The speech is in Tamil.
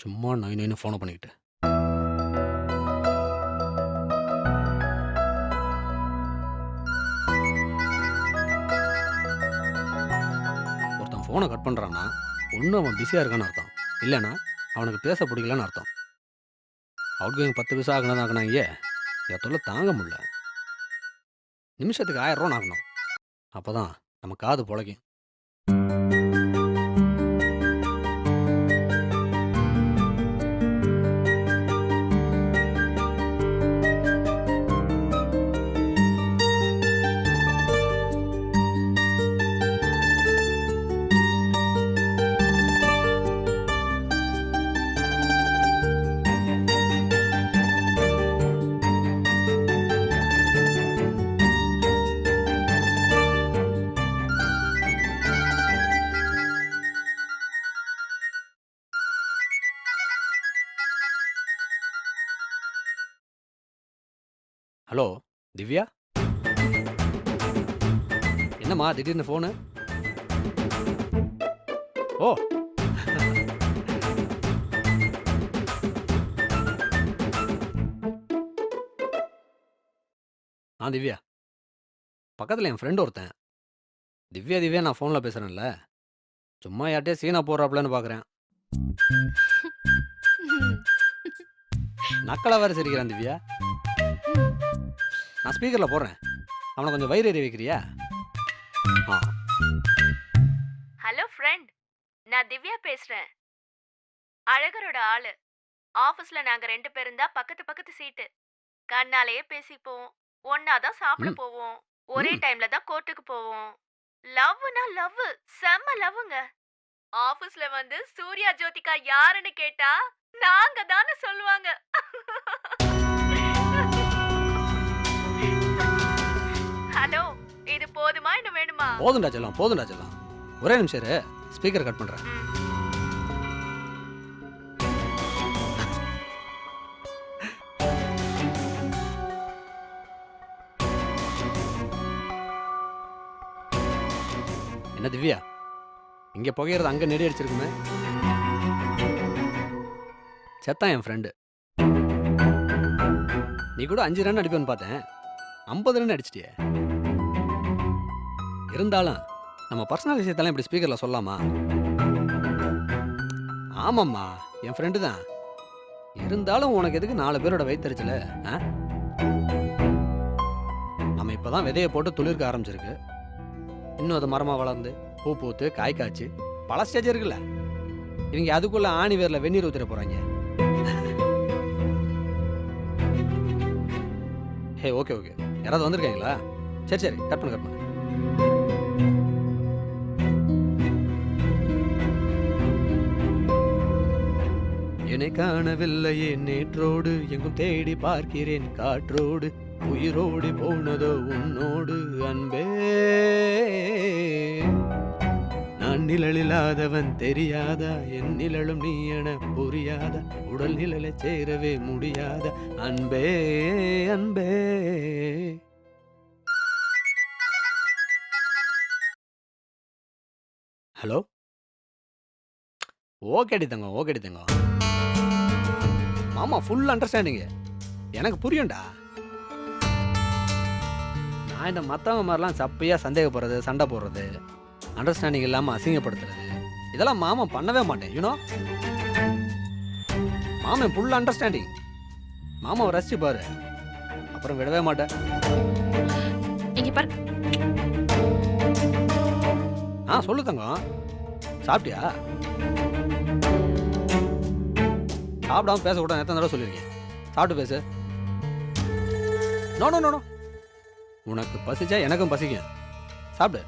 சும்மா நைன்னு ஃபோனை பண்ணிக்கிட்டு. ஒருத்தன் ஃபோனை கட் பண்ணுறான்னா ஒன்று அவன் பிஸியாக இருக்கான்னு அர்த்தம், இல்லைன்னா அவனுக்கு பேச பிடிக்கலன்னு அர்த்தம். அவுட் கோயிங் 10 பைசா ஆகினதான் ஆகினாங்க. என் தொல்லை தாங்க முடியல. நிமிஷத்துக்கு 1000 ரூபா ஆகணும். அப்போ தான் நம்ம காது பொழைக்கும். ஹலோ திவ்யா, என்னம்மா திடீர்னு ஃபோனு? ஓ திவ்யா, பக்கத்தில் என் ஃப்ரெண்டு ஒருத்தன். திவ்யா திவ்யா நான் ஃபோனில் பேசுகிறேன்ல, சும்மா யார்ட்டே சீனா போடுறாப்புலன்னு பார்க்குறேன். நக்கலா வேறு சிரிக்கிறான் திவ்யா. நான் ஸ்பீக்கரில் போடுறேன், அவனை கொஞ்சம் வயிறு எறி வைக்கிறியா? ஆ ஹலோ ஃப்ரெண்ட், நான் திவ்யா பேசுறேன். அழகரோட ஆளு. ஆபீஸ்ல நாங்க 2 பேரும் தான் பக்கத்து பக்கத்து சீட்டு. கண்ணாலேயே பேசிப்போம், ஒன்னாதான் சாப்பிட ம் போவோம், ஒரே ம் டைம்ல தான் கோர்ட்டுக்கு போவோம். லவ்னா லவ், செம்ம லவ்வுங்க. ஆபீஸ்ல வந்து சூர்யா ஜோதிகா யாருன்னு கேட்டா நாங்க தானே சொல்லுவாங்க. ஹலோ, இது போதுமா இன்னும் வேணுமா? போதுண்டா செல்லம், போதுண்டா செல்லம். ஒரே நிமிஷம் இரு, ஸ்பீக்கர் கட் பண்ணுறேன். என்ன திவ்யா, இங்கே புகையிறது அங்கே நெடி அடிச்சிருக்குமே. செத்தான் என் ஃப்ரெண்டு. நீ கூட 5 ரன் அடிப்பேன்னு பார்த்தேன், 50 ரன் அடிச்சிட்டியே. இருந்தாலும் நம்ம பர்சனல் விஷயத்தெல்லாம் இப்படி ஸ்பீக்கரில் சொல்லலாமா? ஆமாம்மா, என் ஃப்ரெண்டு தான். இருந்தாலும் உனக்கு எதுக்கு 4 பேரோட வயிற்றுச்சல? நம்ம இப்போ தான் விதையை போட்டு துளிர்க்க ஆரம்பிச்சிருக்கு. இன்னும் அது மரமாக வளர்ந்து பூ பூத்து காய் காய்ச்சி பல ஸ்டேஜ் இருக்குல்ல. இவங்க அதுக்குள்ள ஆணி வேரில் வெந்நீர் ஊற்றிட போகிறாங்க. ஹே ஓகே ஓகே, யாராவது வந்திருக்காங்களா? சரி சரி, கட் பண்ணு கட் பண்ணு. என்னை காணவில்லையே நேற்றோடு, எங்கும் தேடி பார்க்கிறேன் காற்றோடு, உயிரோடு போனதோ உன்னோடு அன்பே. நான் நிழலில்லாதவன் தெரியாதா, என் நிழலும் நீ என புரியாதா, உடல் நிழலை சேரவே முடியாத அன்பே அன்பே. ஹலோ, ஓகேடி தங்கம், ஓகேடி தங்கம். மாமா ஃபுல் அண்டர்ஸ்டாண்டிங்கு, எனக்கு புரியும்டா. நான் இந்த மற்றவங்க மாதிரிலாம் சப்பையாக சந்தேகப்படுறது, சண்டை போடுறது, அண்டர்ஸ்டாண்டிங் இல்லாமல் அசிங்கப்படுத்துறது, இதெல்லாம் மாமா பண்ணவே மாட்டேன். யூனோ, மாமன் ஃபுல் அண்டர்ஸ்டாண்டிங். மாமாவை ரசிச்சு பாரு, அப்புறம் விடவே மாட்டேன். இங்க பாரு. சொல்லு தங்கம், சாப்பிட்டியா? சாப்பிடாம பேசக்கூடாது, எத்தனை தடவை சொல்லியிருக்கேன். சாப்பிட்டு பேசு. நோ நோ நோ நோ, உனக்கு பசிச்சா எனக்கும் பசிக்கும். சாப்பிடு.